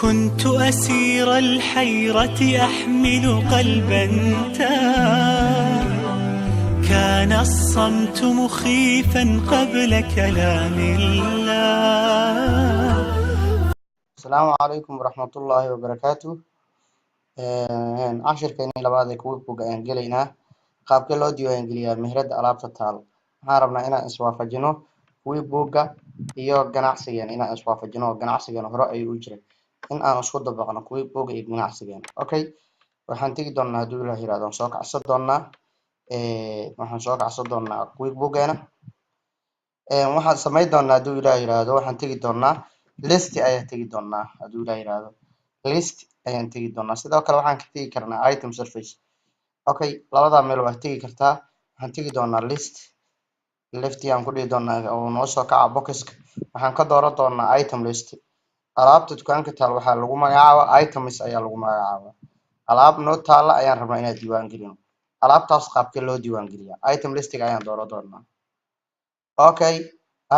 كنت أسير الحيرة أحمل قلبا تاه كان الصمت مخيفا قبل كلام الله. السلام عليكم ورحمة الله وبركاته. عشر كيني لبعض كويك بوجا إنجلينا قاب كل أوديو إنجليا مهرد ألعاب تطال عربنا إنا إسواف جنو كويك بوجا إياه جناحسيا إنا إسواف جنو جناحسيا رأي وجري إن أنا صود بقنا كويك بوجا جناحسيا أوكي وحنتيجي دونا دولا هيرادون سوق عصد دونا وحن سوق عصد دونا كويك بوجانا waxaan samayn doonaa haduu ilaa yiraahdo waxaan tagi doonaa list ayaan tagi doonaa haduu ilaa yiraahdo list ayaan tagi doonaa sidoo kale waxaan ka tagi karnaa item surface okay labada meel waa tagi kartaa waxaan tagi doonaa list left ayaan ku dhigi doonaa oo noo soo kaca boxka waxaan ka dooran doonaa item list alaabta dukaanka taal waxaa lagu magacaabaa items ayaa lagu magacaabaa alaab noo taala ayaan rabnaa inaan diiwaan gelino alaabtaas qaabkee loo diiwaan geliyaa item listiga ayaan dooran doonaa okay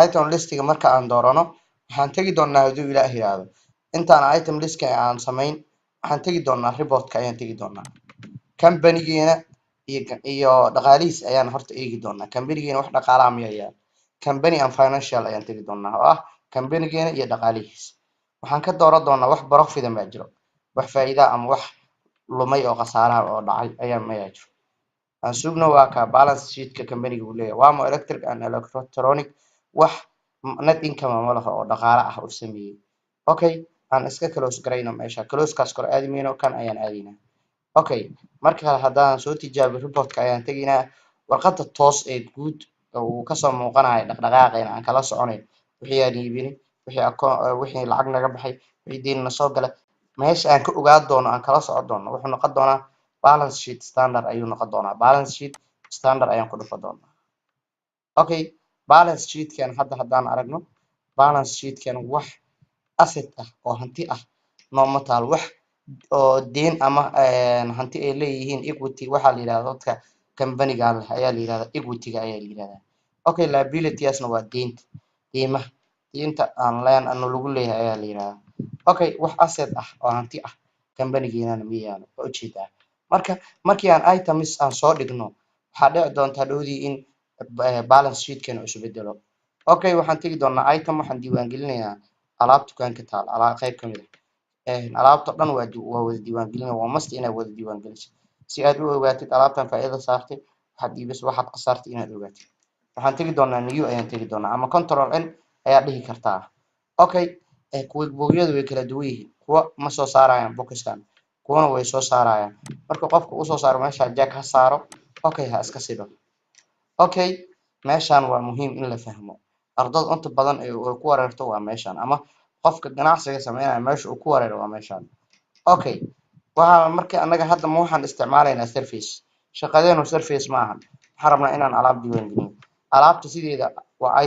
item listiga marka aan doorano waxaan tagi doonaa haduu ilaa yiraahdo intaan item listka aan samayn waxaan tagi doonaa reportka ayaan tagi doonaa company-geena iyo dhaqaalihiis ayaan horta eegi doonaa company-geena wax dhaqaalaha ma yaayaan company and financial ayaan tagi doonaa oo ah company-geena iyo dhaqaalihiis waxaan ka dooran doonaa wax profit ma jiro wax faa'iido ama wax lumay oo khasaaraha oo dhacay ayaan ma jiro aan sugno waa ka balance sheet-ka company-gu leeyahay waa mo electric and electronic wax net income ma laha oo dhaqaale ah oo sameeyay okay aan iska close gareyno meesha close kaas kor aadimeyno kan ayaan aadinaa okay marka hadaan soo tijaabiyo reportka ayaan taginaa warqada toos ee guud oo ka soo muuqanayo dhaqdhaqaaqeena aan kala soconay wixii aan iibin wixii lacag naga baxay wixii deyn soo galay meesha aan ka ogaan doono aan kala socon doono wuxuu noqon doonaa balance sheet standard ayuu noqon doonaa balance sheet standard ayaan ku dhufan doonaa okay balance sheet kan hadaan aragno balance sheet kan wax asset ah oo hanti ah nooma taal wax oo deen ama hanti ay leeyihiin equity waxa la yiraahdo dadka company-ga ayaa la yiraahdaa equity-ga ayaa la yiraahdaa okay liability-asna waa deynta aan leen aan lagu leeyahay ayaa la yiraahdaa okay wax asset ah oo hanti ah company-geena ma yaalo oo jeedaa markii aan items aan soo dhigno waxa dhici doonta dhowdii in balance sheet kan uu isbedelo okay waxaan tagi doonaa item waxaan diiwaan gelinayaa alaab dukaanka taal alaab qayb kamid ah alaabta dhan waa wada diiwaan gelinayaa waa must inaad wada diiwaan geliso si aad u ogaatid alaabtan faa'iido saartay waxaad iibis waxaad qasaartay inaad ogaatid waxaan tagi doonaa new ayaan tagi doonaa ama control n ayaa dhihi kartaa okay kuwa boogyadu way kala duwan yihiin kuwa ma soo saarayaan boxkan kuwana way soo saarayaan marka qofka uu soo saaro meesha jack ha saaro okay ha iska sido okay meeshan waa muhiim in la fahmo ardada inta badan ay ku wareerto waa meeshan ama qofka ganacsiga sameynaya meesha uu ku wareero waa meeshan okay waxa markii anaga hadda ma waxaan isticmaalaynaa surface shaqadeenu surface ma ahan waxaan rabnaa inaan alaab diiwaan gelino alaabta sideeda waa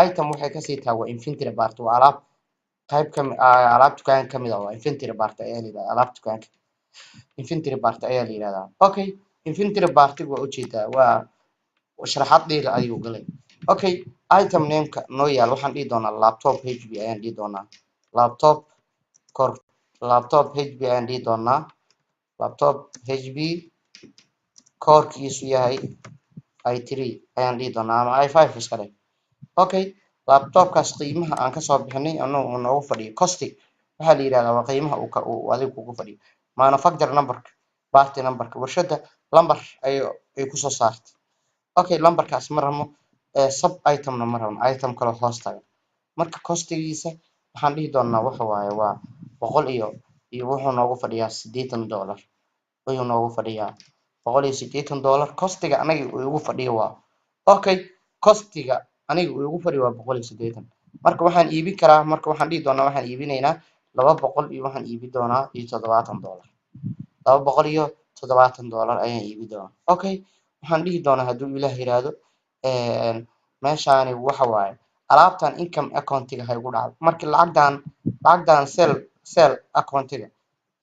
item waxay ka sii tahay waa inventory part waa alaab qayb alaab dukaan kamid ah waa inventory part ayaa la yiraahdaa alaab dukaanka inventory part ayaa la yiraahdaa okay inventory part waa ujeedaa waa sharaxaad dheer ayuu galay okay item name-ka noo yaal waxaan dhihi doonaa laptop hp ayaan dhihi doonaa laptop hp ayaan dhihi doonaa laptop hp koorkiisu yahay i3 ayaan dhihi doonaa ama i5 iska dheh okay laptopkaas qiimaha aan ka soo bixinay anoo noogu fadhiyo costing waxa la yiraahdaa waa qiimaha uu adigu kugu fadhiyo manufacturer number part number warshada lambar ay ku soo saartay okay lambarkaas ma rabno sub item na ma rabno item kale hoos taga marka costigiisa waxaan dhihi doonaa waxa waaye waa 100 iyo wuxuu noogu fadhiyaa $80 ayuu noogu fadhiyaa $180 costiga aniga uu ugu fadhiyo waa okay costiga aniga uu ugu fadhiyo waa 180 marka waxaan iibin karaa marka waxaan dhihi doonaa waxaan iibinaynaa 200 iyo waxaan iibin doonaa $70 $270 ayaan iibin doonaa okay waxaan dhihi doonaa haduu ilaah yiraahdo meeshaani waxa waaye alaabtan income account-iga hay ugu dhacdo markii lacagdan sell account-iga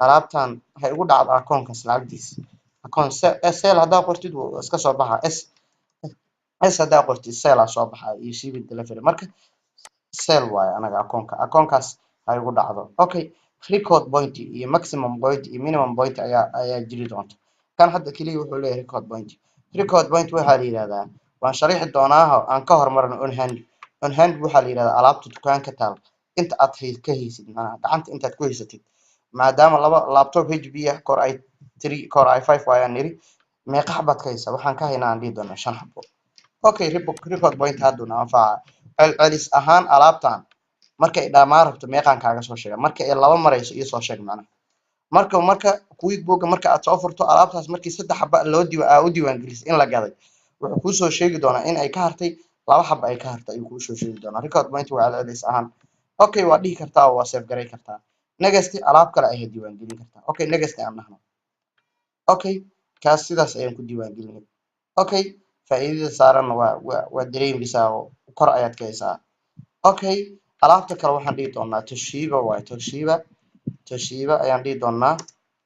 alaabtan hay ugu dhacdo account-kaas lacagdiisa account sell hadaa qortid wuu iska soo baxaa s hadaa qortid sell soo baxaa iyo shipping delivery marka sell waaye anaga account-kaas hay ugu dhacdo okay record point iyo maximum point iyo minimum point ayaa jiri doonta. kan hadda kaliya wuxuu leeyahay record point waxaa la yiraahdaa waan sharixi doonaa aan ka hormarno on hand waxaa la yiraahdaa alaabta dukaanka taal inta aad ka haysid macnaha gacanta intaad ku haysatid maadaama laba laptop HP ah core i3 core i5 waayaan niri meeqa xabad ka haysa waxaan ka haynaa aan dhihi doonaa 5 xabo. okay record point haduna anfaca celis ahaan alaabtan markay dhamaan rabto meeqan kaaga soo sheega marka ay laba marayso iyo soo sheeg macnaha marka quickbook marka aad soo furto alaabtaas markii 3 xabo u diiwaan gelis in la gaday wuxuu ku soo sheegi doonaa in ay ka hartay 2 xabo ay ka hartay ayuu ku soo sheegi doonaa record point waa celis ahaan. okay waa dhihi kartaa waa save garay kartaa next alaab kale ay diiwaan gelin kartaa. okay next aan nahno okay kaas sidaas ayaan ku diiwaan gelinay. okay faa'iidada saaran waa dareemaysaa oo kor ayaad ka haysaa. okay alaabta kale waxaan dhihi doonaa Toshiba waa Toshiba ayaan dhihi doonaa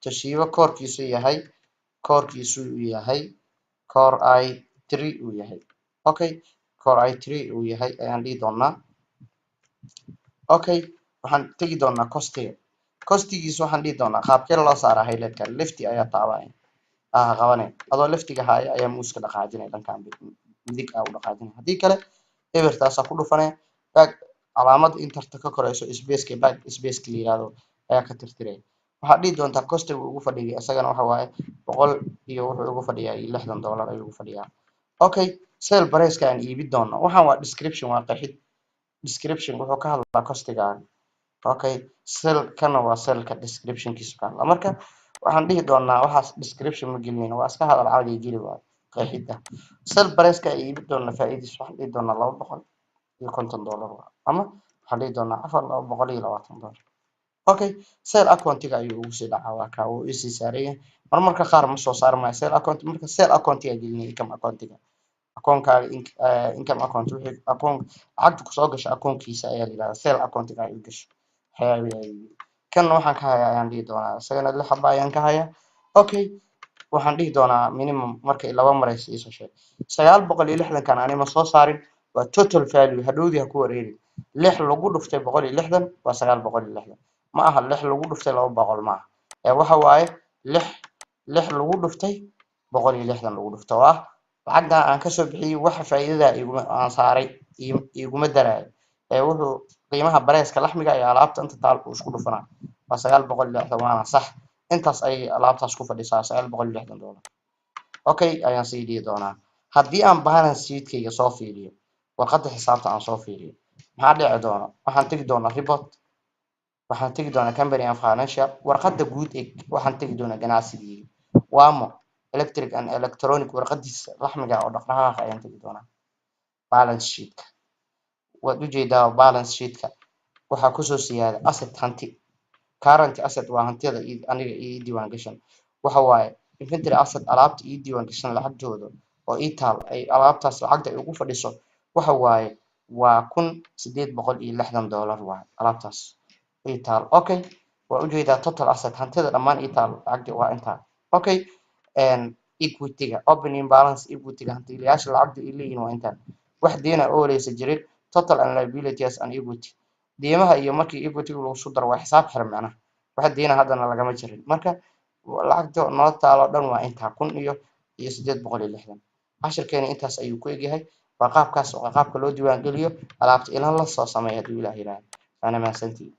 Toshiba koorkiisu yahay core i3 uu yahay. okay core i3 uu yahay ayaan dhihi doonaa. okay waxaan tagi doonaa costigiisa waxaan dhihi doonaa qaabkee loo saaraa highlight-ka lefty ayaa taabanay qabanay adoo leftiga haya ayaa muuska dhaqaajinay dhankaan midig u dhaqaajinay haddii kale ebertaas ku dhufanay back calaamada interta ka korayso space-ka back space-ka la yiraahdo ayaa ka tirtiray. waxaad dhihi doontaa costiga ugu fadhiyay asagana waxa waaye 100 iyo wuxuu ugu fadhiyaa $60 ayuu ugu fadhiyaa. okay sale price aan iibin doono waxaan waa description waa qeexid description wuxuu ka hadlaa costiga. okay sale kana waa sale-ka description-kiisa ka hadlaa marka waxaan dhihi doonaa waxaas description ma gelinayno waa iska hadal caadi geli waa qeexida. sale price-ka ay iibin doona faa'iidadiisa waxaan dhihi doonaa $250 ama waxaan dhihi doonaa $220. okay sale account-ga ayuu ugu sii dhacaa waa ka uu isii saaray marmarka qaar ma soo saarmay sale account marka sale account-ga gelinay income account-ga akoonkaaga income account wixii akoon lacagta ku soo gashay akoonkiisa ayaa la yiraahdaa sale account-ga ay gashay kan waxaan ka hayaa ayaan dhihi doonaa isagana 6 xabo ayaan ka hayaa. okay waxaan dhihi doonaa minimum markay laba marayso isoo sheeg 960 kan anima soo saarin waa total value hadhoodii ha ku wareerin 6 lagu dhuftay 160 waa 960 ma aha 6 lagu dhuftay 200 ma aha waxa waaye 6 lagu dhuftay 160 lagu dhuftay waa lacagta aan ka soo bixiyay waxa faa'iidada aan saaray iguma daray wuxuu qiimaha bareeska laxmiga iyo alaabta inta taal uu isku dhufanaa waa 960 waana sax intaas ay alaabtaas ku fadhisaa $960. okay ayaan sii dhigi doonaa haddii aan balance sheet-kayga soo fiiriyo warqadda xisaabta aan soo fiiriyo maxaa dhici doona waxaan tagi doonaa report waxaan tagi doonaa company and financial warqadda guud ee waxaan tagi doonaa ganacsigii waamo electric and electronic warqadiisa laxmiga oo dhaqdhaqaaqa ayaan tagi doonaa. balance sheet waad u jeedaa balance sheet-ka waxaa ku soo siyaada asset hanti current asset waa hantida aniga ii diiwaan gashan waxa waaye inventory asset alaabta ii diiwaan gashan lacagtooda oo ii taal ay alaabtaas lacagta ay ugu fadhiso waxa waaye waa $1860 waa alaabtaas ii taal. okay waa u jeedaa total asset hantida dhammaan ii taal lacagta waa intaa. okay equity-ga opening balance equity-ga hantiilayaasha lacagta ay leeyihiin waa intaan wax deena oo leysa jirin total and liabilities and equity deemaha iyo markii equity-ga lagu soo daro waa xisaab xiran macnaha wax deena haddana lagama jirin marka lacagta noo taalo dhan waa intaa 1860 cashirkeena intaas ayuu ku egyahay waa qaabkaas oo qaabka loo diiwaan geliyo alaabta ilaa la soo sameeyo hadii Ilaahay yiraahdo ana ma santii